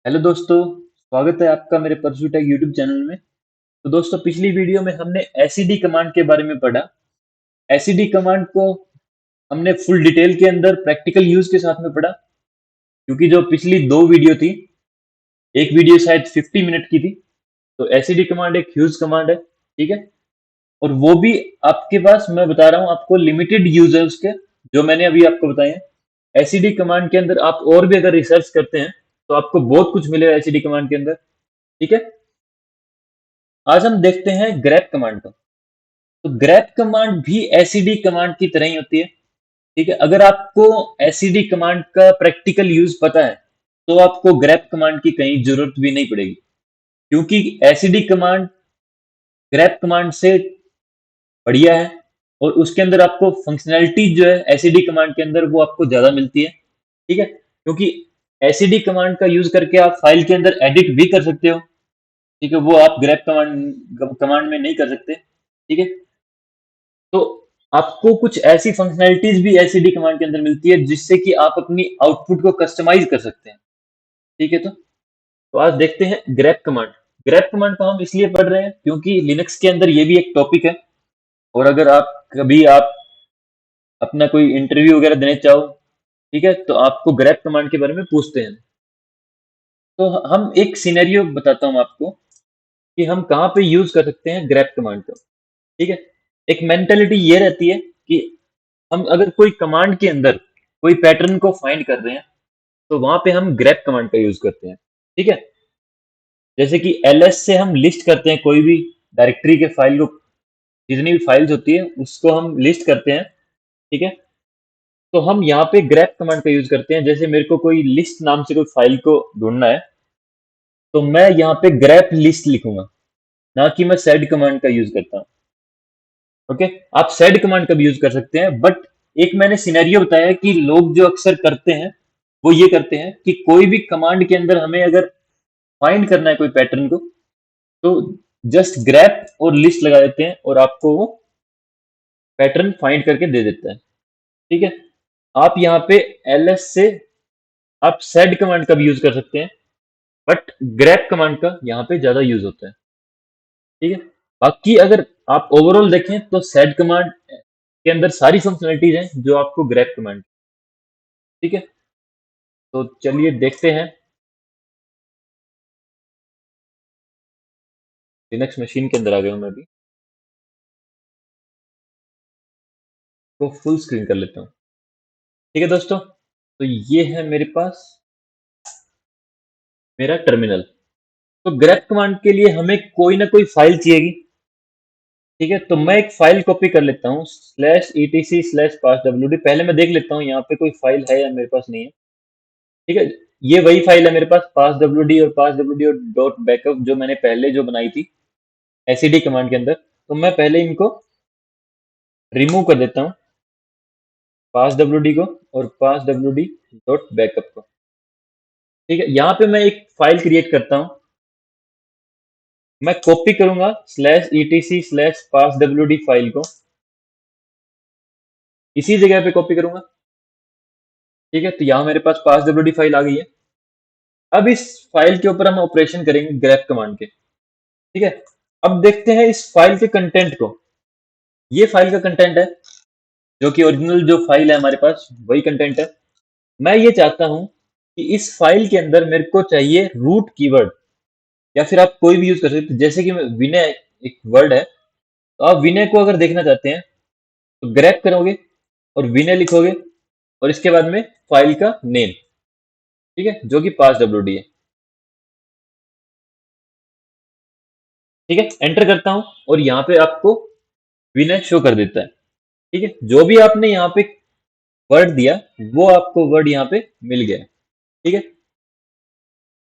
Hello दोस्तों, स्वागत है आपका मेरे परसू टेक यूट्यूब चैनल में। तो दोस्तों, पिछली वीडियो में हमने एसईडी कमांड के बारे में पढ़ा। एसईडी कमांड को हमने फुल डिटेल के अंदर प्रैक्टिकल यूज के साथ में पढ़ा, क्योंकि जो पिछली दो वीडियो थी, एक वीडियो शायद 50 मिनट की थी। तो एसईडी कमांड एक ह्यूज कमांड है, ठीक है। और वो भी आपके पास, मैं बता रहा हूँ आपको, लिमिटेड यूज है उसके, जो मैंने अभी आपको बताए हैं। एसईडी कमांड के अंदर आप और भी अगर रिसर्च करते हैं तो आपको बहुत कुछ मिलेगा एसईडी कमांड के अंदर, ठीक है। आज हम देखते हैं ग्रेप कमांड को। तो ग्रेप कमांड भी एसईडी कमांड की तरह ही होती है, ठीक है। अगर आपको एसईडी कमांड का प्रैक्टिकल यूज पता है तो आपको ग्रेप कमांड की कहीं जरूरत भी नहीं पड़ेगी, क्योंकि एसईडी कमांड ग्रेप कमांड से बढ़िया है। और उसके अंदर आपको फंक्शनैलिटी जो है एसईडी कमांड के अंदर वो आपको ज्यादा मिलती है, ठीक है। क्योंकि एसईडी कमांड का यूज करके आप फाइल के अंदर एडिट भी कर सकते हो, ठीक है। वो आप ग्रेप कमांड कमांड में नहीं कर सकते, ठीक है। तो आपको कुछ ऐसी फंक्शनैलिटीज भी एसईडी कमांड के अंदर मिलती है जिससे कि आप अपनी आउटपुट को कस्टमाइज कर सकते हैं, ठीक है। तो आज देखते हैं ग्रेप कमांड। ग्रेप कमांड को हम इसलिए पढ़ रहे हैं क्योंकि लिनक्स के अंदर ये भी एक टॉपिक है। और अगर आप अपना कोई इंटरव्यू वगैरह देने चाहो, ठीक है, तो आपको ग्रेप कमांड के बारे में पूछते हैं। तो हम एक सिनेरियो बताता हूँ आपको कि हम कहाँ पे यूज कर सकते हैं ग्रेप कमांड को, ठीक है। एक मेंटेलिटी ये रहती है कि हम अगर कोई कमांड के अंदर कोई पैटर्न को फाइंड कर रहे हैं तो वहां पे हम ग्रेप कमांड का यूज करते हैं, ठीक है। जैसे कि ls से हम लिस्ट करते हैं कोई भी डायरेक्टरी के फाइल को, जितनी भी फाइल्स होती है उसको हम लिस्ट करते हैं, ठीक है। तो हम यहाँ पे ग्रेप कमांड का यूज करते हैं। जैसे मेरे को कोई लिस्ट नाम से कोई फाइल को ढूंढना है, तो मैं यहाँ पे ग्रेप लिस्ट लिखूंगा, ना कि मैं सेड कमांड का यूज करता हूँ। ओके, आप सेड कमांड का भी यूज कर सकते हैं, बट एक मैंने सिनेरियो बताया कि लोग जो अक्सर करते हैं वो ये करते हैं कि कोई भी कमांड के अंदर हमें अगर फाइंड करना है कोई पैटर्न को, तो जस्ट ग्रैप और लिस्ट लगा देते हैं और आपको वो पैटर्न फाइंड करके दे देता है, ठीक है। आप यहाँ पे ls से आप सेड कमांड का भी यूज कर सकते हैं, बट ग्रैप कमांड का यहाँ पे ज्यादा यूज होता है, ठीक है। बाकी अगर आप ओवरऑल देखें तो सेड कमांड के अंदर सारी फंक्शनलिटीज हैं जो आपको ग्रैप कमांड, ठीक है। तो चलिए देखते हैं। लिनक्स मशीन के अंदर आ गया हूं मैं अभी, तो फुल स्क्रीन कर लेता हूँ, ठीक है दोस्तों। तो ये है मेरे पास मेरा टर्मिनल। तो ग्रेप कमांड के लिए हमें कोई ना कोई फाइल चाहिएगी, ठीक है। तो मैं एक फाइल कॉपी कर लेता हूँ, /etc/passwd। पहले मैं देख लेता हूँ यहाँ पे कोई फाइल है या मेरे पास नहीं है, ठीक है। ये वही फाइल है मेरे पास, passwd और passwd और डॉट बैकअप, जो मैंने पहले जो बनाई थी एसईडी कमांड के अंदर। तो मैं पहले इनको रिमूव कर देता हूँ, passwd को और passwd डॉट बैकअप को, ठीक है। यहाँ पे मैं एक फाइल क्रिएट करता हूँ। मैं कॉपी करूंगा /etc/passwd फाइल को, इसी जगह पे कॉपी करूंगा, ठीक है। तो यहाँ मेरे पास passwd फाइल आ गई है। अब इस फाइल के ऊपर हम ऑपरेशन करेंगे ग्रेप कमांड के, ठीक है। अब देखते हैं इस फाइल के कंटेंट को। ये फाइल का कंटेंट है, जो कि ओरिजिनल जो फाइल है हमारे पास वही कंटेंट है। मैं ये चाहता हूं कि इस फाइल के अंदर मेरे को चाहिए रूट कीवर्ड, या फिर आप कोई भी यूज कर सकते हैं। जैसे कि विनय एक वर्ड है, तो आप विनय को अगर देखना चाहते हैं तो ग्रैप करोगे और विनय लिखोगे और इसके बाद में फाइल का नेम, ठीक है, जो कि पास डब्ल्यू है, ठीक है। एंटर करता हूं और यहाँ पे आपको विनय शो कर देता है, ठीक है। जो भी आपने यहाँ पे वर्ड दिया वो आपको वर्ड यहाँ पे मिल गया है, ठीक है।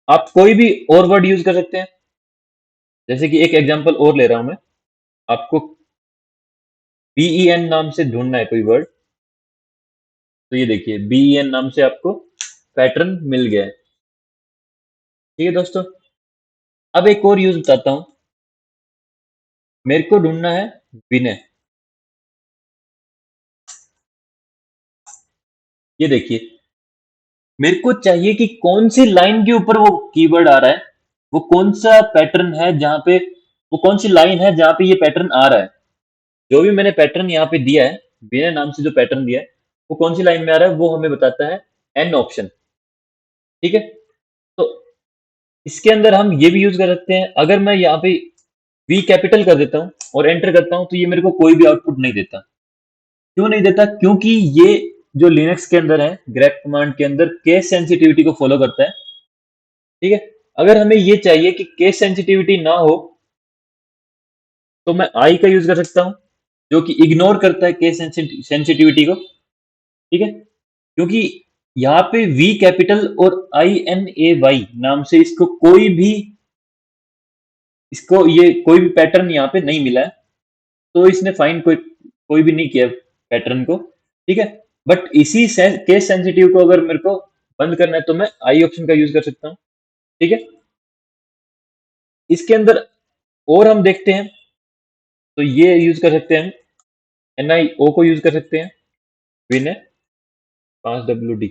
आप कोई भी और वर्ड यूज कर सकते हैं। जैसे कि एक एग्जांपल और ले रहा हूं मैं, आपको BEN नाम से ढूंढना है कोई वर्ड। तो ये देखिए, BEN नाम से आपको पैटर्न मिल गया है, ठीक है दोस्तों। अब एक और यूज बताता हूं। मेरे को ढूंढना है विनय। ये देखिए, मेरे को चाहिए कि कौन सी लाइन के ऊपर वो कीवर्ड आ रहा है, वो कौन सा पैटर्न है जहां पे, वो कौन सी लाइन है जहां पे ये पैटर्न आ रहा है। जो भी मैंने पैटर्न यहाँ पे दिया है, बिना नाम से जो पैटर्न दिया है, वो कौन सी लाइन में आ रहा है वो हमें बताता है एन ऑप्शन। ठीक है, तो इसके अंदर हम ये भी यूज कर सकते हैं। अगर मैं यहाँ पे वी कैपिटल कर देता हूँ और एंटर करता हूँ तो ये मेरे को कोई भी आउटपुट नहीं देता। क्यों नहीं देता? क्योंकि ये जो लिनक्स के अंदर है, ग्रेप कमांड के अंदर केस सेंसिटिविटी को फॉलो करता है। ठीक है, अगर हमें ये चाहिए कि केस सेंसिटिविटी ना हो तो मैं आई का यूज कर सकता हूँ, जो कि इग्नोर करता है केस सेंसिटिविटी को। ठीक है, क्योंकि यहाँ पे वी कैपिटल और आई एन ए वाई नाम से इसको ये कोई भी पैटर्न यहाँ पे नहीं मिला है, तो इसने फाइंड कोई कोई भी नहीं किया पैटर्न को। ठीक है, बट इसी केस सेंसिटिव को अगर मेरे को बंद करना है तो मैं आई ऑप्शन का यूज कर सकता हूँ। ठीक है, इसके अंदर और हम देखते हैं तो ये यूज कर सकते हैं, एन आई ओ को यूज कर सकते हैं, विनय 5 WD।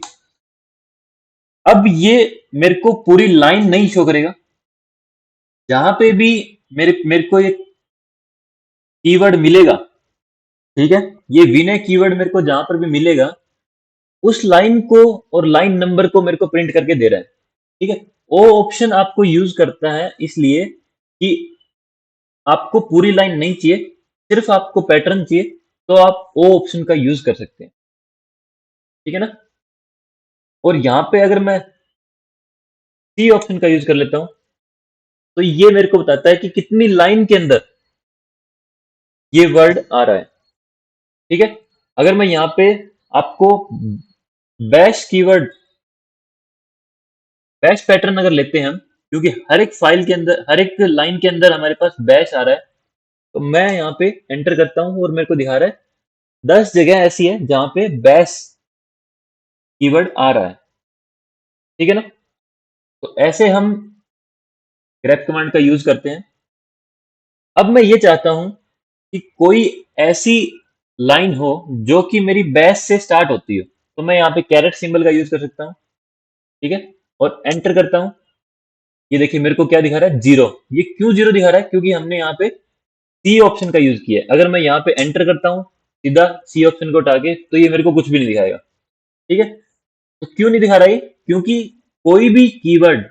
अब ये मेरे को पूरी लाइन नहीं शो करेगा, जहां पे भी मेरे को एक कीवर्ड मिलेगा। ठीक है, ये विनय कीवर्ड मेरे को जहां पर भी मिलेगा उस लाइन को और लाइन नंबर को मेरे को प्रिंट करके दे रहा है। ठीक है, वो ऑप्शन आपको यूज करता है इसलिए कि आपको पूरी लाइन नहीं चाहिए, सिर्फ आपको पैटर्न चाहिए, तो आप ओ ऑप्शन का यूज कर सकते हैं। ठीक है ना, और यहाँ पे अगर मैं सी ऑप्शन का यूज कर लेता हूं तो ये मेरे को बताता है कि कितनी लाइन के अंदर ये वर्ड आ रहा है। ठीक है, अगर मैं यहाँ पे आपको बैश कीवर्ड, बैश पैटर्न अगर लेते हैं हम, क्योंकि हर एक फाइल के अंदर, हर एक लाइन के अंदर हमारे पास बैश आ रहा है, तो मैं यहाँ पे एंटर करता हूँ और मेरे को दिखा रहा है 10 जगह ऐसी है जहां पे बैश कीवर्ड आ रहा है। ठीक है ना, तो ऐसे हम ग्रेप कमांड का यूज करते हैं। अब मैं ये चाहता हूं कि कोई ऐसी लाइन हो जो कि मेरी बैश से स्टार्ट होती हो, तो मैं यहाँ पे कैरेट सिंबल का यूज कर सकता हूँ। ठीक है, और एंटर करता हूँ। ये देखिए मेरे को क्या दिखा रहा है, जीरो। ये क्यों जीरो दिखा रहा है? क्योंकि हमने यहाँ पे सी ऑप्शन का यूज किया है। अगर मैं यहाँ पे एंटर करता हूँ सीधा सी ऑप्शन को उठा के, तो ये मेरे को कुछ भी नहीं दिखाएगा। ठीक है, तो क्यों नहीं दिखा रहा है? क्योंकि कोई भी कीवर्ड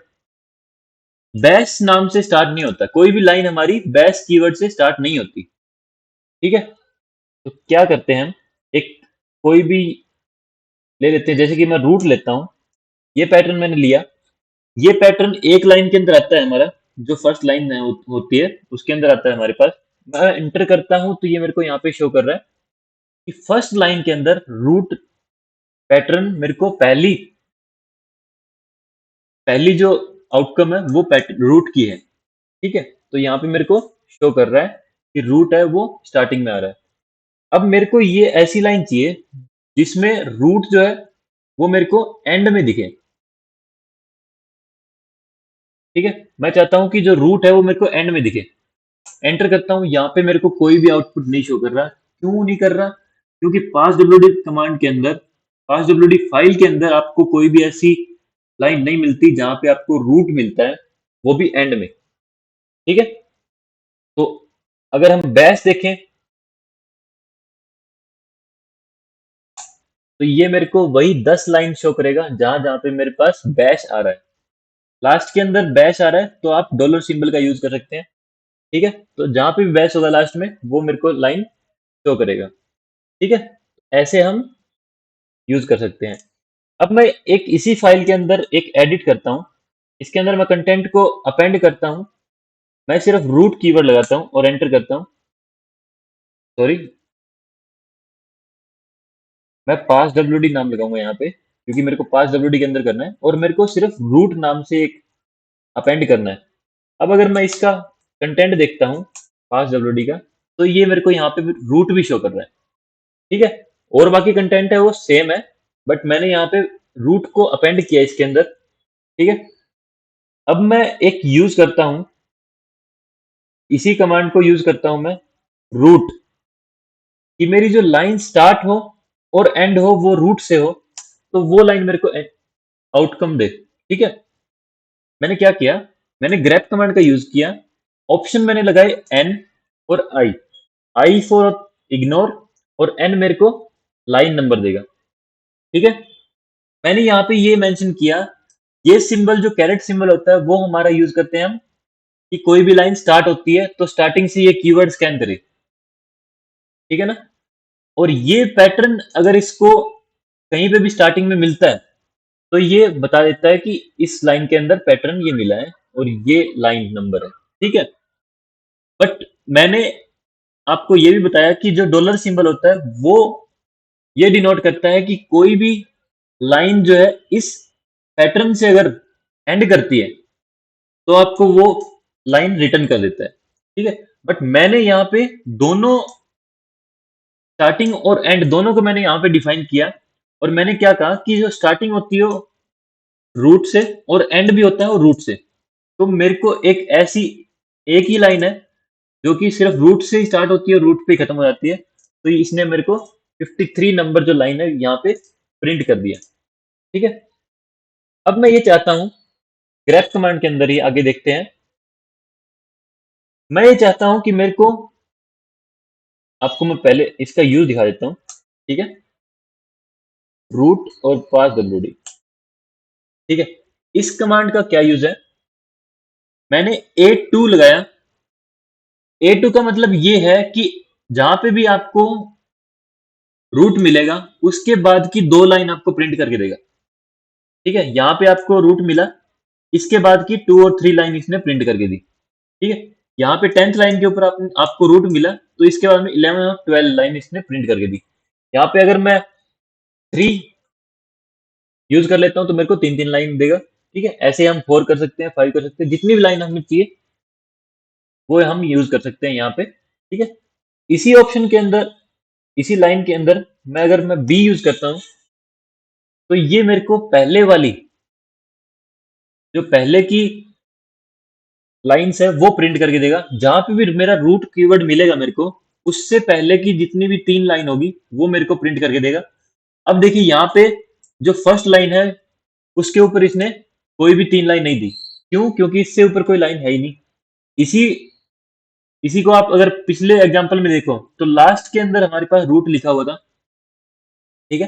बैश नाम से स्टार्ट नहीं होता, कोई भी लाइन हमारी बैश कीवर्ड से स्टार्ट नहीं होती। ठीक है, तो क्या करते हैं हम, एक कोई भी ले लेते हैं, जैसे कि मैं रूट लेता हूँ। ये पैटर्न मैंने लिया, ये पैटर्न एक लाइन के अंदर आता है हमारा, जो फर्स्ट लाइन होती है उसके अंदर आता है हमारे पास। मैं एंटर करता हूं तो ये मेरे को यहाँ पे शो कर रहा है कि फर्स्ट लाइन के अंदर रूट पैटर्न मेरे को पहली पहली जो आउटकम है वो रूट की है। ठीक है, तो यहाँ पे मेरे को शो कर रहा है कि रूट है वो स्टार्टिंग में आ रहा है। अब मेरे को ये ऐसी लाइन चाहिए जिसमें रूट जो है वो मेरे को एंड में दिखे। ठीक है, मैं चाहता हूं कि जो रूट है वो मेरे को एंड में दिखे। एंटर करता हूं, यहाँ पे मेरे को कोई भी आउटपुट नहीं शो कर रहा। क्यों नहीं कर रहा? क्योंकि पास डब्ल्यूडी कमांड के अंदर, पास डब्ल्यूडी फाइल के अंदर आपको कोई भी ऐसी लाइन नहीं मिलती जहां पे आपको रूट मिलता है, वो भी एंड में। ठीक है, तो अगर हम बैश देखें तो ये मेरे को वही 10 लाइन शो करेगा जहां जहां पे मेरे पास बैश आ रहा है। लास्ट के अंदर बैश आ रहा है तो आप डॉलर सिंबल का यूज कर सकते हैं। ठीक है, तो जहां पे भी बैश होगा लास्ट में वो मेरे को लाइन शो करेगा। ठीक है, ऐसे हम यूज कर सकते हैं। अब मैं एक इसी फाइल के अंदर एक एडिट करता हूं, इसके अंदर मैं कंटेंट को अपेंड करता हूं। मैं सिर्फ रूट कीवर्ड लगाता हूं और एंटर करता हूं। सॉरी, मैं पास डब्ल्यूडी नाम लगाऊंगा यहाँ पे, क्योंकि मेरे को पास डब्ल्यूडी के अंदर करना है और मेरे को सिर्फ रूट नाम से एक अपेंड करना है। अब अगर मैं इसका कंटेंट देखता हूँ पास डब्ल्यूडी का, तो ये मेरे को यहाँ पे रूट भी शो कर रहा है। ठीक है, और बाकी कंटेंट है वो सेम है, बट मैंने यहाँ पे रूट को अपेंड किया इसके अंदर। ठीक है, अब मैं एक यूज करता हूं, इसी कमांड को यूज करता हूं मैं, रूट, कि मेरी जो लाइन स्टार्ट हो और एंड हो वो रूट से हो, तो वो लाइन मेरे को आउटकम दे। ठीक है, मैंने क्या किया, मैंने ग्रेप कमांड का यूज किया, ऑप्शन मैंने लगाए एन और आई, आई फॉर इग्नोर और एन मेरे को लाइन नंबर देगा। ठीक है, मैंने यहाँ पे ये मेंशन किया, ये सिंबल जो कैरेट सिंबल होता है वो हमारा यूज करते हैं हम कि कोई भी लाइन स्टार्ट होती है तो स्टार्टिंग से ये कीवर्ड स्कैन करे। ठीक है ना, और ये पैटर्न अगर इसको कहीं पे भी स्टार्टिंग में मिलता है तो ये बता देता है कि इस लाइन के अंदर पैटर्न ये मिला है और ये लाइन नंबर है। ठीक है, बट मैंने आपको ये भी बताया कि जो डॉलर सिंबल होता है वो ये डिनोट करता है कि कोई भी लाइन जो है इस पैटर्न से अगर एंड करती है तो आपको वो लाइन रिटर्न कर देता है। ठीक है, बट मैंने यहाँ पे दोनों स्टार्टिंग और एंड दोनों को मैंने यहाँ पे डिफाइन किया, और मैंने क्या कहा कि जो स्टार्टिंग होती है वो रूट से और एंड भी होता है वो रूट से। तो मेरे को एक ऐसी एक ही लाइन है जो कि सिर्फ रूट से ही स्टार्ट होती है और रूट पे ही खत्म हो जाती है, तो इसने मेरे को 53 नंबर जो लाइन है यहाँ पे प्रिंट कर दिया। ठीक है, अब मैं ये चाहता हूँ ग्रेप कमांड के अंदर ही आगे देखते हैं, मैं ये चाहता हूँ कि मेरे को, आपको मैं पहले इसका यूज दिखा देता हूँ। ठीक है, रूट और पास डब्ल्यूडी। ठीक है, इस कमांड का क्या यूज है, मैंने A2 लगाया। A2 का मतलब ये है कि जहां पे भी आपको रूट मिलेगा उसके बाद की दो लाइन आपको प्रिंट करके देगा। ठीक है, यहाँ पे आपको रूट मिला, इसके बाद की 2 और 3 लाइन इसने प्रिंट करके दी। ठीक है, यहाँ पे 10th लाइन के ऊपर आपको रूट मिला तो इसके बाद में 11 और 12 लाइन इसने प्रिंट करके दी। यहाँ पे अगर मैं 3 यूज कर लेता हूँ तो मेरे को 3 3 लाइन देगा। ठीक है, ऐसे हम 4 कर सकते हैं, 5 कर सकते हैं, जितनी भी लाइन हमें चाहिए वो हम यूज कर सकते हैं यहाँ पे। ठीक है, इसी ऑप्शन के अंदर, इसी लाइन के अंदर मैं अगर मैं बी यूज करता हूँ तो ये मेरे को पहले वाली, जो पहले की लाइन्स है वो प्रिंट करके देगा। जहां पे भी मेरा रूट कीवर्ड मिलेगा मेरे को, उससे पहले की जितनी भी 3 लाइन होगी वो मेरे को प्रिंट करके देगा। अब देखिए यहाँ पे जो फर्स्ट लाइन है उसके ऊपर इसने कोई भी 3 लाइन नहीं दी। क्यों? क्योंकि इससे ऊपर कोई लाइन है ही नहीं। इसी इसी को आप अगर पिछले एग्जांपल में देखो तो लास्ट के अंदर हमारे पास रूट लिखा हुआ था। ठीक है,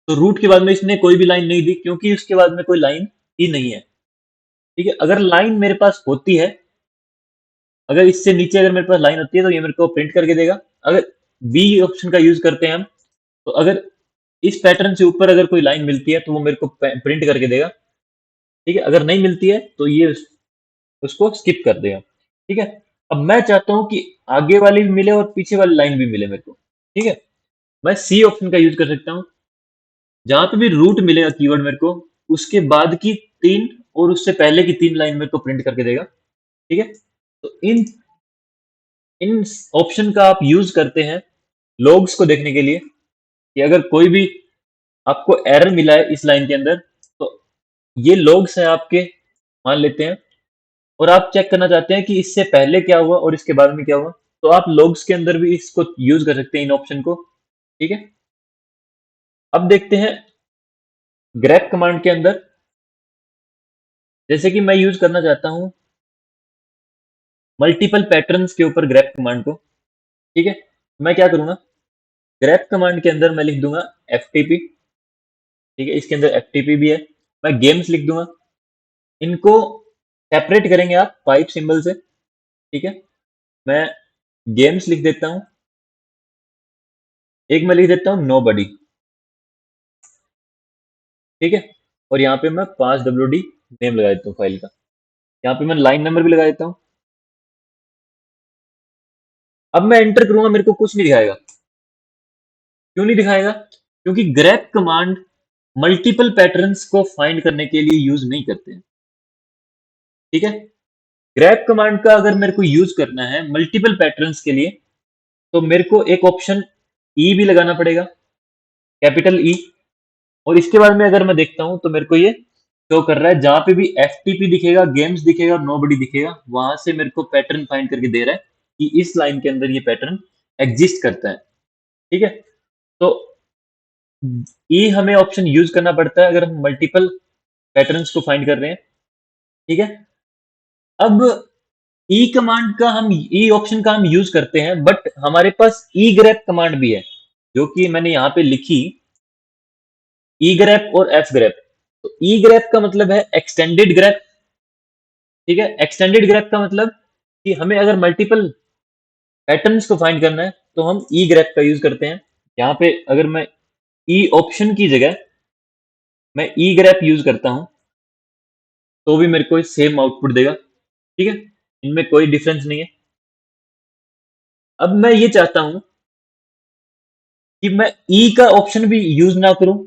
तो रूट के बाद में इसने कोई भी लाइन नहीं दी क्योंकि उसके बाद में कोई लाइन ही नहीं है। ठीक है, अगर लाइन मेरे पास होती है, अगर इससे नीचे अगर मेरे पास लाइन होती है तो ये मेरे को प्रिंट करके देगा। अगर बी ऑप्शन का यूज करते हैं हम, तो अगर इस पैटर्न से ऊपर अगर कोई लाइन मिलती है तो वो मेरे को प्रिंट करके देगा। ठीक है, अगर नहीं मिलती है तो ये उसको स्किप कर देगा। ठीक है, अब मैं चाहता हूं कि आगे वाली भी मिले और पीछे वाली लाइन भी मिले मेरे को। ठीक है, मैं सी ऑप्शन का यूज कर सकता हूँ। जहां पे भी रूट मिलेगा कीवर्ड मेरे को, उसके बाद की 3 और उससे पहले की 3 लाइन मेरे को प्रिंट करके देगा। ठीक है, तो इन इन ऑप्शन का आप यूज करते हैं लॉग्स को देखने के लिए कि अगर कोई भी आपको एरर मिला है इस लाइन के अंदर तो ये लॉग्स हैं आपके, मान लेते हैं, और आप चेक करना चाहते हैं कि इससे पहले क्या हुआ और इसके बाद में क्या हुआ, तो आप लॉग्स के अंदर भी इसको यूज कर सकते हैं इन ऑप्शन को। ठीक है, अब देखते हैं ग्रेप कमांड के अंदर, जैसे कि मैं यूज करना चाहता हूं मल्टीपल पैटर्न्स के ऊपर ग्रेप कमांड को। ठीक है, मैं क्या करूंगा, ग्रेप कमांड के अंदर मैं लिख दूंगा ftp। ठीक है, इसके अंदर ftp भी है, मैं गेम्स लिख दूंगा। इनको सेपरेट करेंगे आप पाइप सिंबल से। ठीक है, मैं गेम्स लिख देता हूं, एक मैं लिख देता हूं नो बडी। ठीक है, और यहाँ पे मैं 5wd नेम लगा देता हूँ फाइल का। यहाँ पे मैं लाइन नंबर भी लगा देता हूँ। अब मैं एंटर करूंगा, मेरे को कुछ नहीं दिखाएगा। क्यों नहीं दिखाएगा? क्योंकि ग्रेप कमांड मल्टीपल पैटर्न्स को फाइंड करने के लिए यूज नहीं करते हैं। ठीक है, ग्रेप कमांड का अगर मेरे को यूज करना है मल्टीपल पैटर्न्स के लिए तो मेरे को एक ऑप्शन ई भी लगाना पड़ेगा, कैपिटल ई। और इसके बाद में अगर मैं देखता हूं तो मेरे को ये शो कर रहा है, जहां पे भी एफटीपी दिखेगा, गेम्स दिखेगा और नोबडी दिखेगा, वहां से मेरे को पैटर्न फाइंड करके दे रहा है कि इस लाइन के अंदर ये पैटर्न एग्जिस्ट करता है। ठीक है, तो ई हमें ऑप्शन यूज करना पड़ता है अगर हम मल्टीपल पैटर्न्स को फाइंड कर रहे हैं। ठीक है, अब ई ऑप्शन का हम यूज करते हैं, बट हमारे पास ई ग्रेप कमांड भी है, जो कि मैंने यहाँ पे लिखी, ई ग्रेप और एफ ग्रेप। तो ई ग्रेप का मतलब है एक्सटेंडेड ग्रेप। ठीक है, एक्सटेंडेड ग्रेप का मतलब कि हमें अगर मल्टीपल पैटर्न्स को फाइंड करना है तो हम ई ग्रेप का यूज करते हैं। यहाँ पे अगर मैं ई ऑप्शन की जगह मैं ई ग्रेप यूज करता हूं, तो भी मेरे को सेम आउटपुट देगा। ठीक है, इनमें कोई डिफरेंस नहीं है। अब मैं ये चाहता हूं कि मैं ई का ऑप्शन भी यूज ना करूं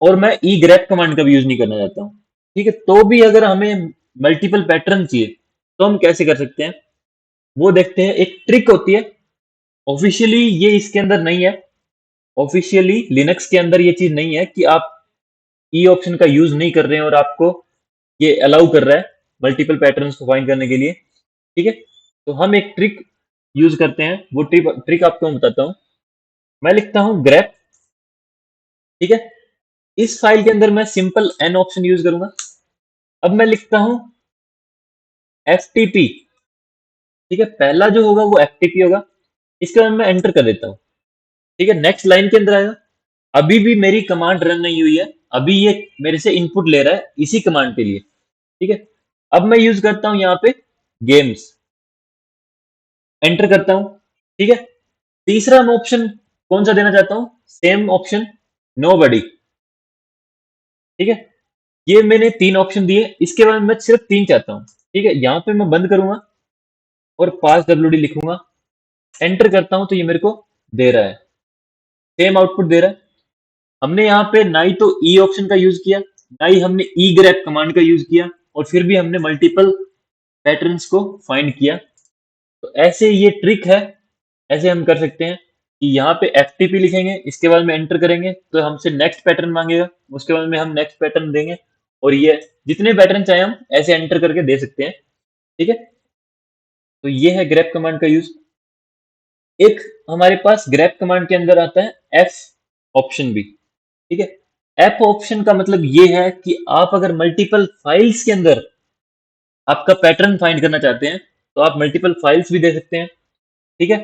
और मैं ई ग्रेप कमांड का भी यूज नहीं करना चाहता हूं। ठीक है, तो भी अगर हमें मल्टीपल पैटर्न चाहिए तो हम कैसे कर सकते हैं, वो देखते हैं। एक ट्रिक होती है, ऑफिशियली ये इसके अंदर नहीं है, ऑफिशियली लिनक्स के अंदर ये चीज नहीं है कि आप ई ऑप्शन का यूज नहीं कर रहे हैं और आपको ये अलाउ कर रहा है मल्टीपल पैटर्न्स को फाइंड करने के लिए। ठीक है, तो हम एक ट्रिक यूज करते हैं, वो ट्रिक आपको मैं बताता हूँ। मैं लिखता हूँ ग्रेप। ठीक है, इस फाइल के अंदर मैं सिंपल एन ऑप्शन यूज करूंगा। अब मैं लिखता हूं एफटीपी। ठीक है, पहला जो होगा वो एफटीपी होगा, इसके बाद मैं एंटर कर देता हूं। ठीक है, नेक्स्ट लाइन के अंदर आएगा। अभी भी मेरी कमांड रन नहीं हुई है, अभी ये मेरे से इनपुट ले रहा है इसी कमांड के लिए। ठीक है, अब मैं यूज करता हूं यहाँ पे गेम्स, एंटर करता हूं। ठीक है, तीसरा मैं ऑप्शन कौन सा देना चाहता हूं, सेम ऑप्शन, नोबडी। ठीक है, ये मैंने तीन ऑप्शन दिए, इसके बाद मैं सिर्फ तीन चाहता हूँ। ठीक है, यहाँ पे मैं बंद करूंगा और पास डब्ल्यूडी लिखूंगा, एंटर करता हूं तो ये मेरे को दे रहा है, सेम आउटपुट दे रहा है। हमने यहाँ पे ना ही तो ई ऑप्शन का यूज किया, ना ही हमने ई ग्रेप कमांड का यूज किया, और फिर भी हमने मल्टीपल पैटर्न्स को फाइंड किया। तो ऐसे ये ट्रिक है, ऐसे हम कर सकते हैं कि यहाँ पे एफटीपी लिखेंगे, इसके बाद में एंटर करेंगे तो हमसे नेक्स्ट पैटर्न मांगेगा, उसके बाद में हम नेक्स्ट पैटर्न देंगे, और ये जितने पैटर्न चाहे हम ऐसे एंटर करके दे सकते हैं। ठीक है, तो ये है ग्रेप कमांड का यूज। एक हमारे पास ग्रेप कमांड के अंदर आता है एफ ऑप्शन भी। ठीक है, एफ ऑप्शन का मतलब ये है कि आप अगर मल्टीपल फाइल्स के अंदर आपका पैटर्न फाइंड करना चाहते हैं तो आप मल्टीपल फाइल्स भी दे सकते हैं। ठीक है,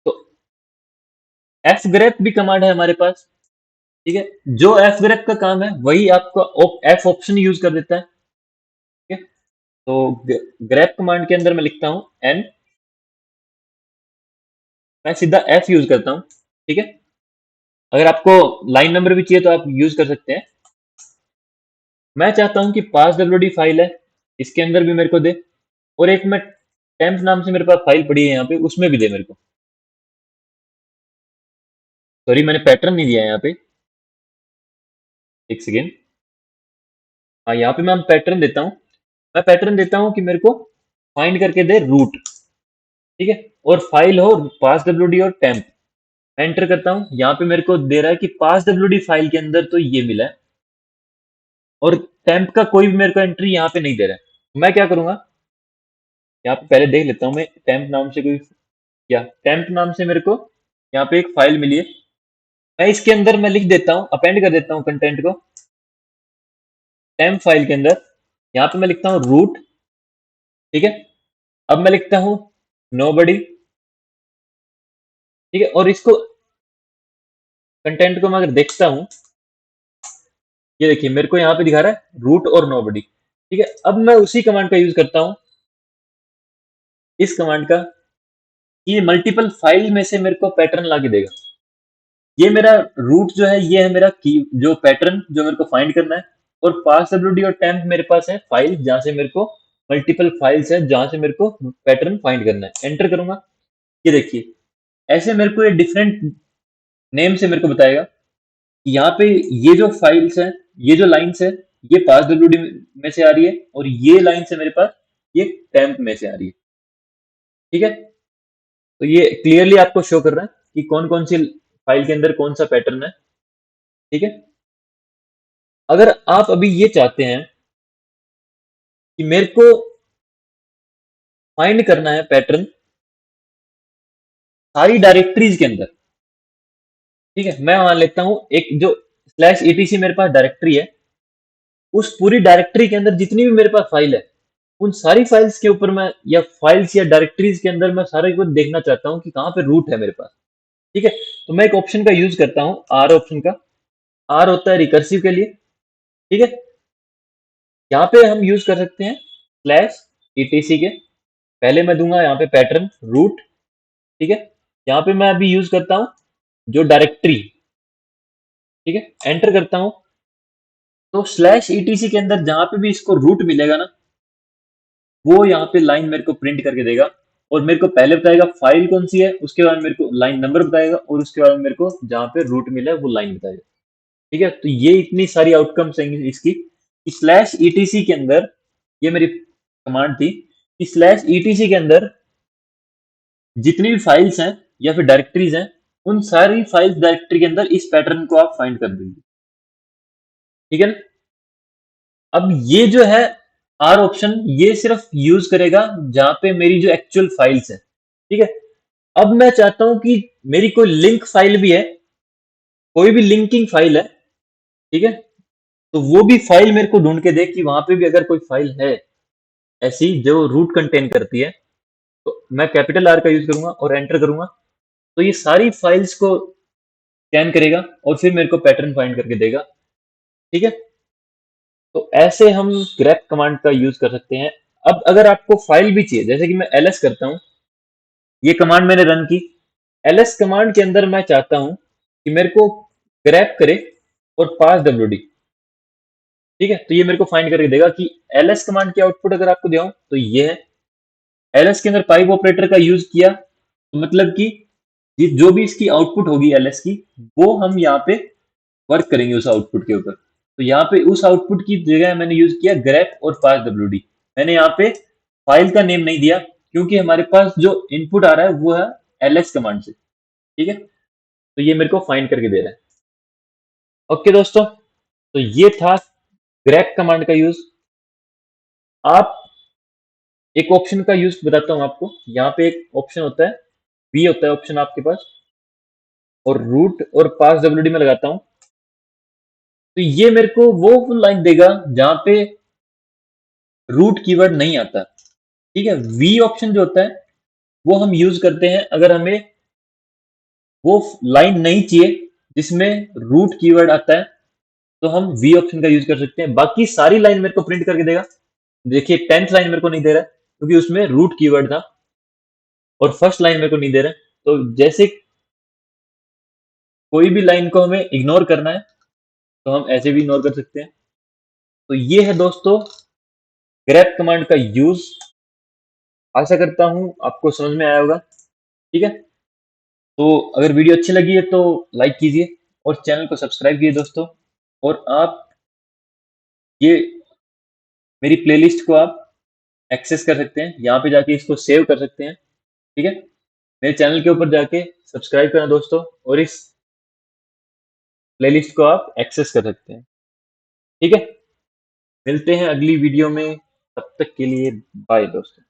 तो एफ ग्रेप भी कमांड है हमारे पास। ठीक है, जो एफ ग्रेप का काम है वही आपका एफ ऑप्शन यूज कर देता है। ठीक है, तो ग्रेप कमांड के अंदर मैं लिखता हूं एन, मैं सीधा एफ यूज करता हूं। ठीक है, अगर आपको लाइन नंबर भी चाहिए तो आप यूज कर सकते हैं। मैं चाहता हूं कि पास डब्ल्यूडी फाइल है, इसके अंदर भी मेरे को दे, और एक मैं टेम्प नाम से मेरे पास फाइल पड़ी है यहाँ पे, उसमें भी दे मेरे को। सॉरी, मैंने पैटर्न नहीं दिया है यहाँ पे, एक सेकेंड। हाँ, यहाँ पे मैं पैटर्न देता हूँ, मैं पैटर्न देता हूँ कि मेरे को फाइंड करके दे रूट। ठीक है, और फाइल हो पास डब्ल्यूडी और टेम्प। एंटर करता हूँ, यहाँ पे मेरे को दे रहा है कि पास डब्ल्यूडी फाइल के अंदर तो ये मिला है, और टेम्प का कोई भी मेरे को एंट्री यहाँ पे नहीं दे रहा है। मैं क्या करूंगा, यहाँ पे पहले देख लेता हूँ मैं टेम्प नाम से कोई, या टेम्प नाम से मेरे को यहाँ पे एक फाइल मिली है, मैं इसके अंदर मैं लिख देता हूँ, अपेंड कर देता हूँ कंटेंट को टेम्प फाइल के अंदर। यहाँ पे मैं लिखता हूँ रूट। ठीक है, अब मैं लिखता हूँ नोबडी। ठीक है, और इसको कंटेंट को मैं अगर देखता हूँ, ये देखिए मेरे को यहाँ पे दिखा रहा है रूट और नोबडी। ठीक है, अब मैं उसी कमांड का यूज करता हूँ, इस कमांड का, ये मल्टीपल फाइल में से मेरे को पैटर्न ला के देगा। ये मेरा रूट जो है, ये है मेरा की जो पैटर्न जो मेरे को फाइंड करना है, और पास डब्ल्यूडी और टेम्प मेरे पास है फाइल जहां से मेरे को मल्टीपल फाइल्स है जहां से मेरे को पैटर्न फाइंड करना है। एंटर करूंगा, ये देखिए ऐसे मेरे को ये डिफरेंट नेम से मेरे को बताएगा कि यहाँ पे ये जो फाइल्स है, ये जो लाइन्स है, ये पास डब्ल्यूडी में से आ रही है, और ये लाइन से मेरे पास ये टेम्प में से आ रही है। ठीक है, तो ये क्लियरली आपको शो कर रहा है कि कौन कौन सी फाइल के अंदर कौन सा पैटर्न है। ठीक है, अगर आप अभी ये चाहते हैं कि मेरे को फाइंड करना है पैटर्न सारी डायरेक्टरीज के अंदर, ठीक है, मैं मान लेता हूं एक जो स्लैश ईटीसी मेरे पास डायरेक्टरी है, उस पूरी डायरेक्टरी के अंदर जितनी भी मेरे पास फाइल है, उन सारी फाइल्स के ऊपर मैं, या फाइल्स या डायरेक्टरीज के अंदर मैं सारे को देखना चाहता हूँ कि कहाँ पे रूट है मेरे पास। ठीक है, तो मैं एक ऑप्शन का यूज करता हूँ, आर ऑप्शन का। आर होता है रिकर्सिव के लिए। ठीक है, यहाँ पे हम यूज कर सकते हैं स्लैश ईटीसी के। पहले मैं दूंगा यहाँ पे पैटर्न रूट। ठीक है, यहाँ पे मैं अभी यूज करता हूँ जो डायरेक्टरी। ठीक है, एंटर करता हूँ। तो स्लैश ईटीसी के अंदर जहां पे भी इसको रूट मिलेगा ना, वो यहाँ पे लाइन मेरे को प्रिंट करके देगा। और मेरे को पहले बताएगा फाइल कौन सी है, उसके बाद मेरे को लाइन नंबर बताएगा, और उसके बाद मेरे को जहाँ पे रूट मिला है वो लाइन बताएगा। ठीक है, तो ये इतनी सारी आउटकम्स हैं इसकी। स्लैश ईटीसी के अंदर, ये मेरी कमांड थी कि स्लैश ईटीसी के अंदर जितनी भी फाइल्स हैं या फिर डायरेक्टरीज हैं, उन सारी फाइल्स डायरेक्टरी के अंदर इस पैटर्न को आप फाइंड कर देंगे। ठीक है ना? अब ये जो है आर ऑप्शन, ये सिर्फ यूज करेगा जहां पे मेरी जो एक्चुअल फाइल्स है। ठीक है, अब मैं चाहता हूं कि मेरी कोई लिंक फाइल भी है, कोई भी लिंकिंग फाइल है। ठीक है, तो वो भी फाइल मेरे को ढूंढ के दे कि वहां पे भी अगर कोई फाइल है ऐसी जो रूट कंटेन करती है, तो मैं कैपिटल आर का यूज करूंगा और एंटर करूंगा। तो ये सारी फाइल्स को स्कैन करेगा और फिर मेरे को पैटर्न फाइंड करके देगा। ठीक है, तो ऐसे हम ग्रेप कमांड का यूज कर सकते हैं। अब अगर आपको फाइल भी चाहिए, जैसे कि मैं एलएस करता हूं, ये कमांड मैंने रन की। एलएस कमांड के अंदर मैं चाहता हूं कि मेरे को ग्रैप करे और पास डब्ल्यूडी। ठीक है, तो ये मेरे को फाइंड करके देगा कि एलएस कमांड की आउटपुट अगर आपको दिखाऊं तो ये है। एलएस के अंदर पाइप ऑपरेटर का यूज किया, तो मतलब कि ये जो भी इसकी आउटपुट होगी एलएस की, वो हम यहाँ पे वर्क करेंगे उस आउटपुट के ऊपर। तो यहाँ पे उस आउटपुट की जगह मैंने यूज किया ग्रेप और पास डब्ल्यूडी। मैंने यहाँ पे फाइल का नेम नहीं दिया, क्योंकि हमारे पास जो इनपुट आ रहा है वो है एलएस कमांड से। ठीक है, तो ये मेरे को फाइंड करके दे रहा है। ओके दोस्तों, तो ये था ग्रेप कमांड का यूज। आप एक ऑप्शन का यूज बताता हूं आपको। यहाँ पे एक ऑप्शन होता है, वी होता है ऑप्शन आपके पास, और रूट और पास डब्ल्यूडी में लगाता हूं, तो ये मेरे को वो लाइन देगा जहां पे रूट कीवर्ड नहीं आता। ठीक है, वी ऑप्शन जो होता है वो हम यूज करते हैं अगर हमें वो लाइन नहीं चाहिए जिसमें रूट कीवर्ड आता है, तो हम वी ऑप्शन का यूज कर सकते हैं। बाकी सारी लाइन मेरे को प्रिंट करके देगा। देखिए 10th लाइन मेरे को नहीं दे रहा है क्योंकि उसमें रूट कीवर्ड था, और फर्स्ट लाइन मेरे को नहीं दे रहा है। तो जैसे कोई भी लाइन को हमें इग्नोर करना है, तो हम ऐसे भी इग्नोर कर सकते हैं। तो ये है दोस्तों ग्रेप कमांड का यूज। आशा करता हूं आपको समझ में आया होगा। ठीक है, तो अगर वीडियो अच्छी लगी है तो लाइक कीजिए और चैनल को सब्सक्राइब कीजिए दोस्तों। और आप ये मेरी प्लेलिस्ट को आप एक्सेस कर सकते हैं, यहाँ पे जाके इसको सेव कर सकते हैं। ठीक है, मेरे चैनल के ऊपर जाके सब्सक्राइब करना दोस्तों, और इस प्लेलिस्ट को आप एक्सेस कर सकते हैं। ठीक है, मिलते हैं अगली वीडियो में, तब तक के लिए बाय दोस्तों।